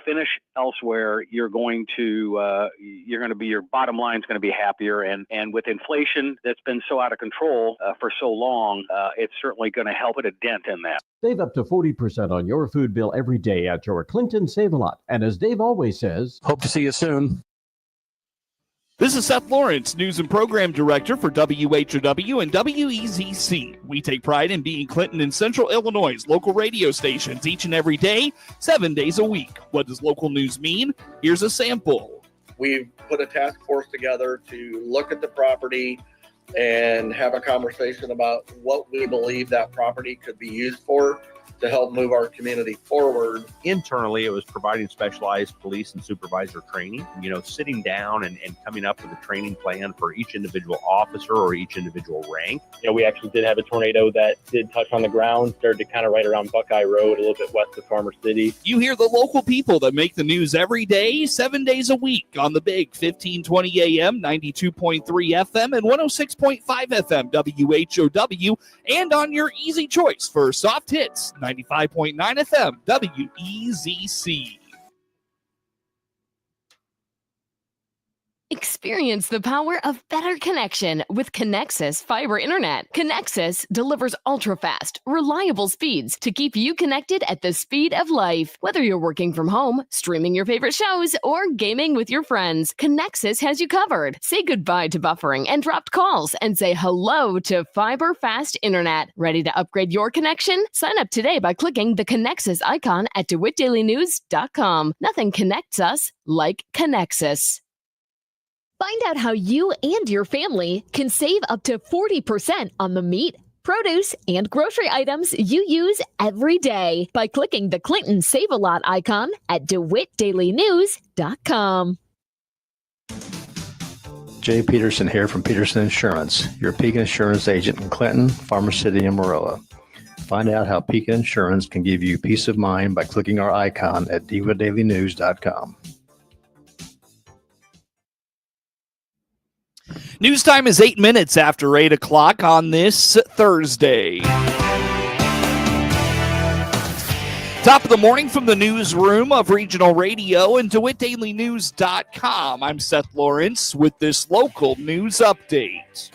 finish elsewhere, you're going to be, your bottom line is going to be happier. And with inflation that's been so out of control for so long, it's certainly going to help put a dent in that. Save up to 40% on your food bill every day at your Clinton Save-A-Lot. And as Dave always says, hope to see you soon. This is Seth Lawrence, News and Program Director for WHOW and WEZC. We take pride in being Clinton and Central Illinois' local radio stations each and every day, 7 days a week. What does local news mean? Here's a sample. We've put a task force together to look at the property and have a conversation about what we believe that property could be used for to help move our community forward. Internally, it was providing specialized police and supervisor training, sitting down and coming up with a training plan for each individual officer or each individual rank. We actually did have a tornado that did touch on the ground, started to kind of right around Buckeye Road, a little bit west of Farmer City. You hear the local people that make the news every day, 7 days a week on the big 1520 AM, 92.3 FM, and 106.5 FM WHOW, and on your easy choice for soft hits, 95.9 FM, WEZC. Experience the power of better connection with Connexus Fiber Internet. Connexus delivers ultra-fast, reliable speeds to keep you connected at the speed of life. Whether you're working from home, streaming your favorite shows, or gaming with your friends, Connexus has you covered. Say goodbye to buffering and dropped calls and say hello to fiber fast internet. Ready to upgrade your connection? Sign up today by clicking the Connexus icon at DeWittDailyNews.com. Nothing connects us like Connexus. Find out how you and your family can save up to 40% on the meat, produce, and grocery items you use every day by clicking the Clinton Save-A-Lot icon at DeWittDailyNews.com. Jay Peterson here from Peterson Insurance, your Pekin Insurance agent in Clinton, Farmer City, and Marilla. Find out how Pekin Insurance can give you peace of mind by clicking our icon at DeWittDailyNews.com. News time is 8 minutes after 8 o'clock on this Thursday. Top of the morning from the newsroom of Regional Radio and DeWittDailyNews.com. I'm Seth Lawrence with this local news update.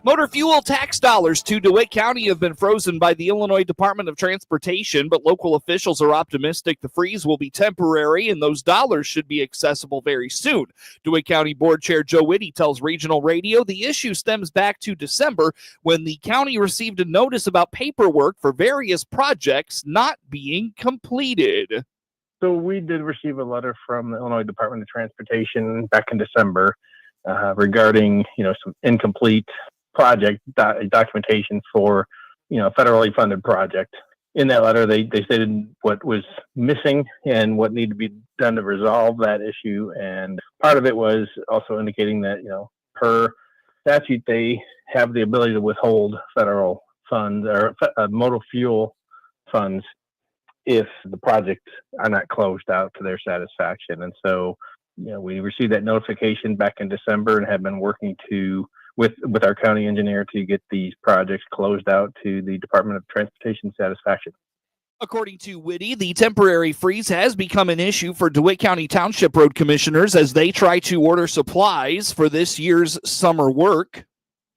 Motor fuel tax dollars to DeWitt County have been frozen by the Illinois Department of Transportation, but local officials are optimistic the freeze will be temporary and those dollars should be accessible very soon. DeWitt County Board Chair Joe Whitty tells Regional Radio the issue stems back to December when the county received a notice about paperwork for various projects not being completed. So we did receive a letter from the Illinois Department of Transportation back in December regarding, some incomplete project documentation for, federally funded project. In that letter, they stated what was missing and what needed to be done to resolve that issue. And part of it was also indicating that, per statute, they have the ability to withhold federal funds or motor fuel funds if the projects are not closed out to their satisfaction. And so, we received that notification back in December and have been working with our county engineer to get these projects closed out to the Department of Transportation satisfaction. According to Whitty, the temporary freeze has become an issue for DeWitt County Township Road Commissioners as they try to order supplies for this year's summer work.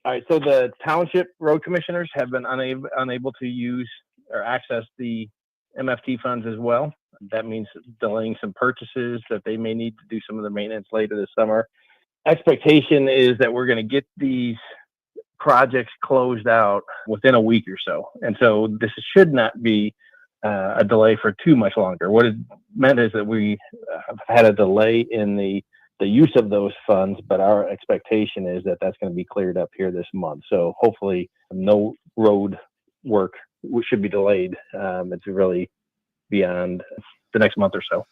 All right, so the Township Road Commissioners have been unable to use or access the MFT funds as well. That means delaying some purchases that they may need to do some of the maintenance later this summer. Expectation is that we're going to get these projects closed out within a week or so. And so this should not be a delay for too much longer. What it meant is that we have had a delay in the use of those funds, but our expectation is that that's going to be cleared up here this month. So hopefully no road work should be delayed. It's really beyond the next month or so.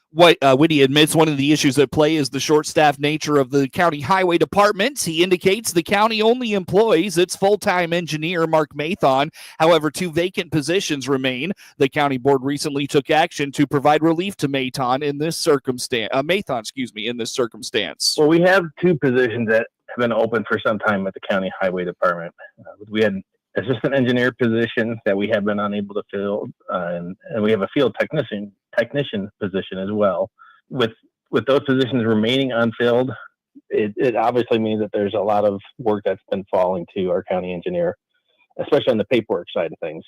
Whitty admits one of the issues at play is the short-staffed nature of the county highway department. He indicates the county only employs its full-time engineer, Mark Mathon. However, 2 vacant positions remain. The county board recently took action to provide relief to Mathon in this circumstance. In this circumstance. Well, we have 2 positions that have been open for some time at the county highway department. We had assistant engineer position that we have been unable to fill, and we have a field technician position as well. With those positions remaining unfilled, it obviously means that there's a lot of work that's been falling to our county engineer, especially on the paperwork side of things.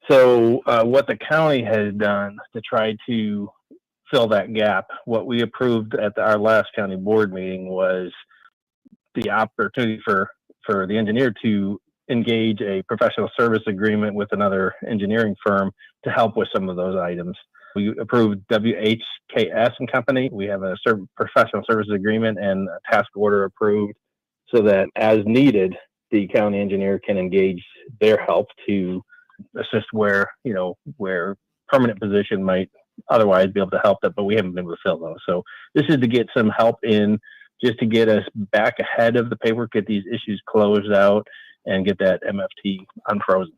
So what the county has done to try to fill that gap, what we approved at our last county board meeting was the opportunity for the engineer to engage a professional service agreement with another engineering firm to help with some of those items. We approved WHKS and Company. We have a professional services agreement and a task order approved so that as needed, the county engineer can engage their help to assist where permanent position might otherwise be able to help that, but we haven't been able to fill those. So this is to get some help in just to get us back ahead of the paperwork, get these issues closed out, and get that MFT unfrozen.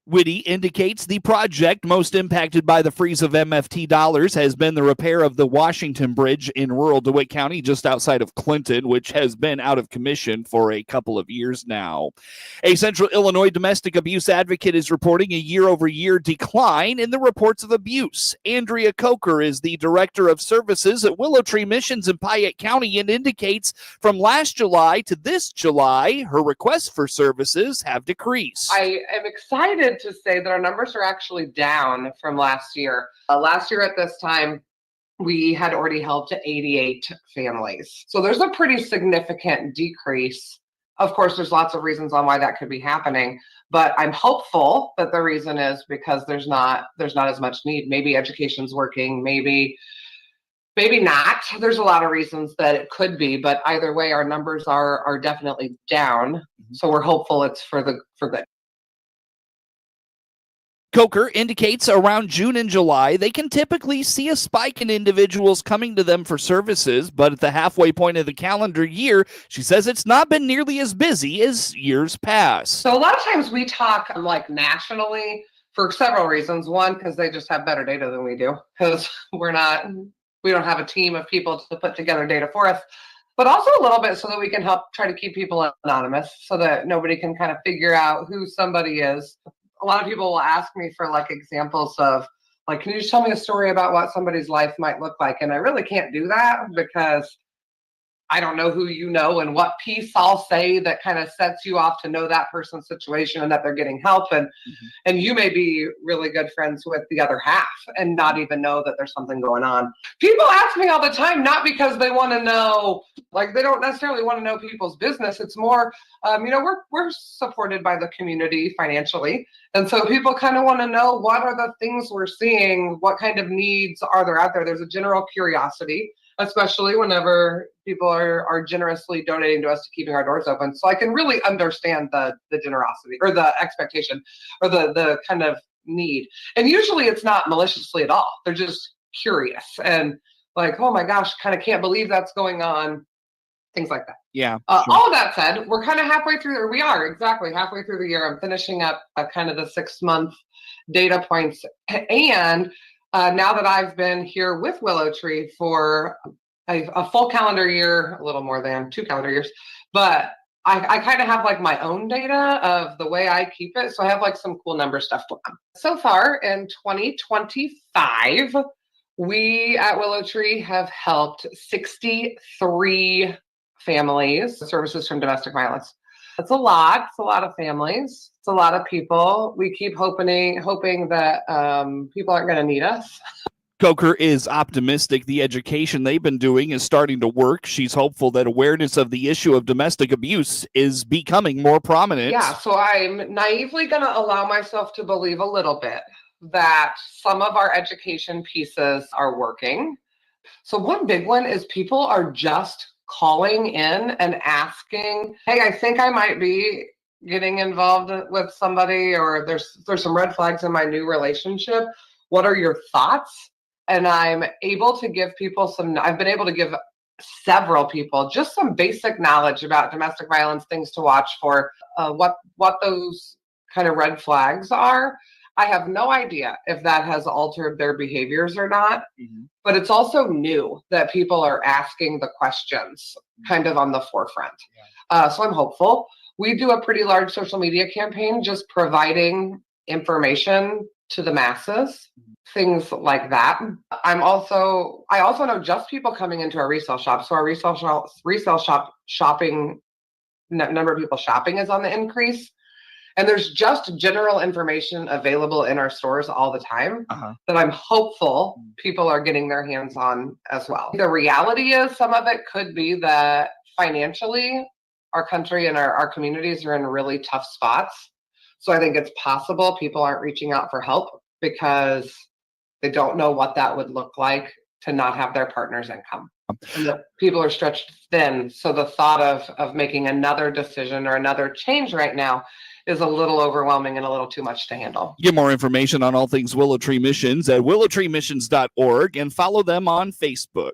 Whitty indicates the project most impacted by the freeze of MFT dollars has been the repair of the Washington Bridge in rural DeWitt County, just outside of Clinton, which has been out of commission for a couple of years now. A Central Illinois domestic abuse advocate is reporting a year-over-year decline in the reports of abuse. Andrea Coker is the director of services at Willow Tree Missions in Piatt County and indicates from last July to this July, her requests for services have decreased. I am excited to say that our numbers are actually down from last year. Last year at this time, we had already helped 88 families. So there's a pretty significant decrease. Of course, there's lots of reasons on why that could be happening, but I'm hopeful that the reason is because there's not as much need. Maybe education's working, maybe not. There's a lot of reasons that it could be, but either way, our numbers are definitely down. So we're hopeful it's for good. Coker indicates around June and July, they can typically see a spike in individuals coming to them for services, but at the halfway point of the calendar year, she says it's not been nearly as busy as years past. So a lot of times we talk like nationally for several reasons. One, because they just have better data than we do, because we don't have a team of people to put together data for us. But also a little bit so that we can help try to keep people anonymous so that nobody can kind of figure out who somebody is. A lot of people will ask me for like examples of like, can you just tell me a story about what somebody's life might look like? And I really can't do that because I don't know who you know and what piece I'll say that kind of sets you off to know that person's situation and that they're getting help. And you may be really good friends with the other half and not even know that there's something going on. People ask me all the time, not because they want to know, like they don't necessarily want to know people's business. It's more, we're supported by the community financially. And so people kind of want to know what are the things we're seeing, what kind of needs are there out there. There's a general curiosity, especially whenever people are generously donating to us to keeping our doors open. So I can really understand the generosity or the expectation or the kind of need. And usually it's not maliciously at all. They're just curious and like, oh my gosh, kind of can't believe that's going on. Things like that. Yeah. Sure. All of that said, we're kind of halfway through, or we are exactly halfway through the year. I'm finishing up kind of the 6-month data points. And now that I've been here with Willow Tree for a full calendar year, a little more than 2 calendar years, but I kind of have like my own data of the way I keep it. So I have like some cool number stuff going on. So far in 2025, we at Willow Tree have helped 63 families, services from domestic violence. It's a lot. It's a lot of families. It's a lot of people. We keep hoping that people aren't going to need us. Coker is optimistic the education they've been doing is starting to work. She's hopeful that awareness of the issue of domestic abuse is becoming more prominent. Yeah, so I'm naively going to allow myself to believe a little bit that some of our education pieces are working. So one big one is people are just calling in and asking, hey, I think I might be getting involved with somebody, or there's some red flags in my new relationship. What are your thoughts? And I'm able to give people I've been able to give several people just some basic knowledge about domestic violence, things to watch for, what those kind of red flags are. I have no idea if that has altered their behaviors or not, but it's also new that people are asking the questions kind of on the forefront. So I'm hopeful. We do a pretty large social media campaign, just providing information to the masses, things like that. I also know just people coming into our resale shop. So our resale shop shopping, number of people shopping is on the increase. And there's just general information available in our stores all the time that I'm hopeful people are getting their hands on as well. The reality is some of it could be that financially our country and our communities are in really tough spots. So I think it's possible people aren't reaching out for help because they don't know what that would look like to not have their partner's income. And that people are stretched thin. So the thought of making another decision or another change right now is a little overwhelming and a little too much to handle. Get more information on all things Willow Tree Missions at willowtreemissions.org and follow them on Facebook.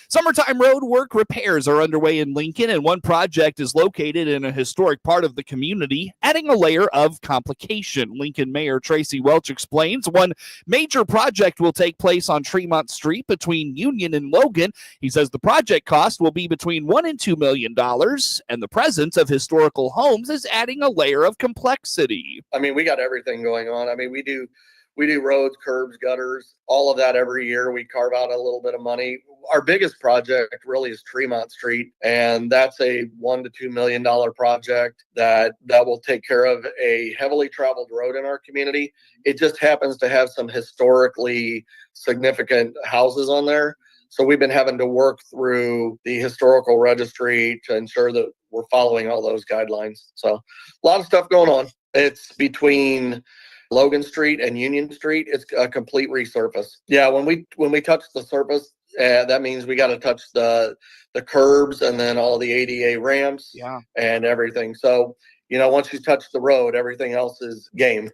Summertime road work repairs are underway in Lincoln, and one project is located in a historic part of the community, adding a layer of complication. Lincoln Mayor Tracy Welch explains one major project will take place on Tremont Street between Union and Logan. He says the project cost will be between $1 and $2 million, and the presence of historical homes is adding a layer of complexity. I mean, we got everything going on. I mean, we do roads, curbs, gutters, all of that every year. We carve out a little bit of money. Our biggest project really is Tremont Street, and that's a $1 to $2 million project that will take care of a heavily traveled road in our community. It just happens to have some historically significant houses on there. So we've been having to work through the historical registry to ensure that we're following all those guidelines. So a lot of stuff going on. It's between Logan Street and Union Street. It's a complete resurface. Yeah, when we touch the surface, that means we got to touch the curbs and then all the ADA ramps and everything. So, once you touch the road, everything else is game.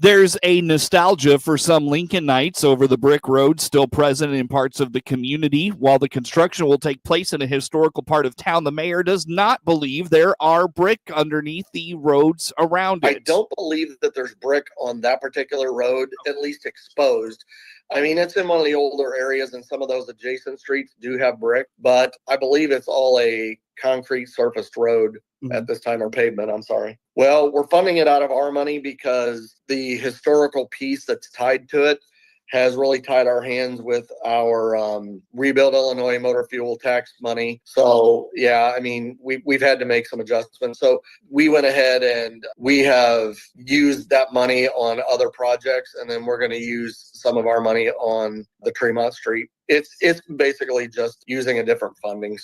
There's a nostalgia for some Lincolnites over the brick road still present in parts of the community. While the construction will take place in a historical part of town, the mayor does not believe there are brick underneath the roads around it. I don't believe that there's brick on that particular road, at least exposed. I mean, it's in one of the older areas, and some of those adjacent streets do have brick, but I believe it's all a concrete surfaced road at this time, or pavement, I'm sorry. Well, we're funding it out of our money because the historical piece that's tied to it has really tied our hands with our Rebuild Illinois motor fuel tax money. So, yeah, I mean, we've had to make some adjustments. So we went ahead and we have used that money on other projects, and then we're going to use some of our money on the Tremont Street. It's basically just using a different funding.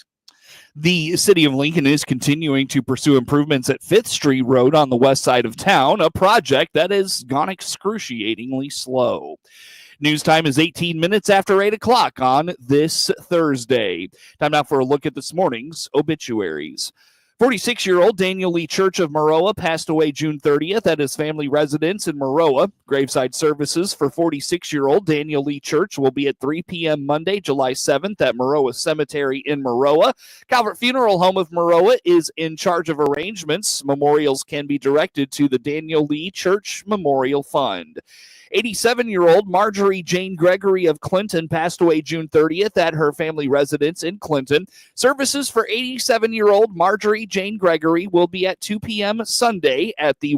The city of Lincoln is continuing to pursue improvements at 5th Street Road on the west side of town, a project that has gone excruciatingly slow. News time is 18 minutes after 8 o'clock on this Thursday. Time now for a look at this morning's obituaries. 46-year-old Daniel Lee Church of Maroa passed away June 30th at his family residence in Maroa. Graveside services for 46-year-old Daniel Lee Church will be at 3 p.m. Monday, July 7th at Maroa Cemetery in Maroa. Calvert Funeral Home of Maroa is in charge of arrangements. Memorials can be directed to the Daniel Lee Church Memorial Fund. 87-year-old Marjorie Jane Gregory of Clinton passed away June 30th at her family residence in Clinton. Services for 87-year-old Marjorie Jane Gregory will be at 2 p.m. Sunday at the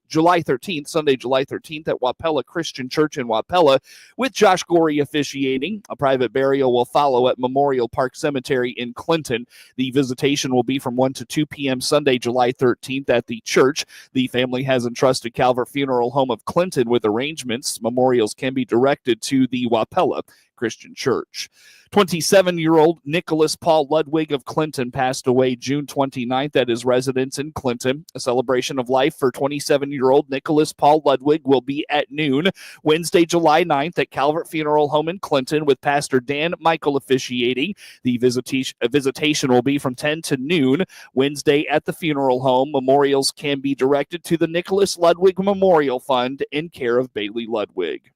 July 13th at Wapella Christian Church in Wapella, with Josh Gorey officiating. A private burial will follow at Memorial Park Cemetery in Clinton. The visitation will be from 1 to 2 p.m. Sunday, July 13th at the church. The family has entrusted Calvert Funeral Home of Clinton with arrangements. Memorials can be directed to the Wapella Christian Church. 27-year-old Nicholas Paul Ludwig of Clinton passed away June 29th at his residence in Clinton. A celebration of life for 27-year-old Nicholas Paul Ludwig will be at noon Wednesday, July 9th at Calvert Funeral Home in Clinton, with Pastor Dan Michael officiating. The visitation will be from 10 to noon Wednesday at the funeral home. Memorials can be directed to the Nicholas Ludwig Memorial Fund in care of Bailey Ludwig.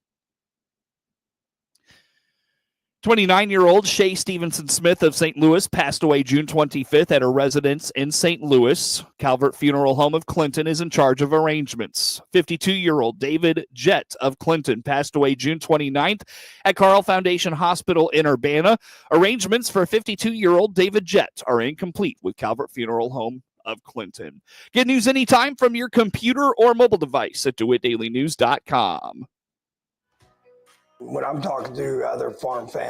29-year-old Shay Stevenson Smith of St. Louis passed away June 25th at her residence in St. Louis. Calvert Funeral Home of Clinton is in charge of arrangements. 52-year-old David Jett of Clinton passed away June 29th at Carl Foundation Hospital in Urbana. Arrangements for 52-year-old David Jett are incomplete with Calvert Funeral Home of Clinton. Get news anytime from your computer or mobile device at DeWittDailyNews.com. When I'm talking to other farm families,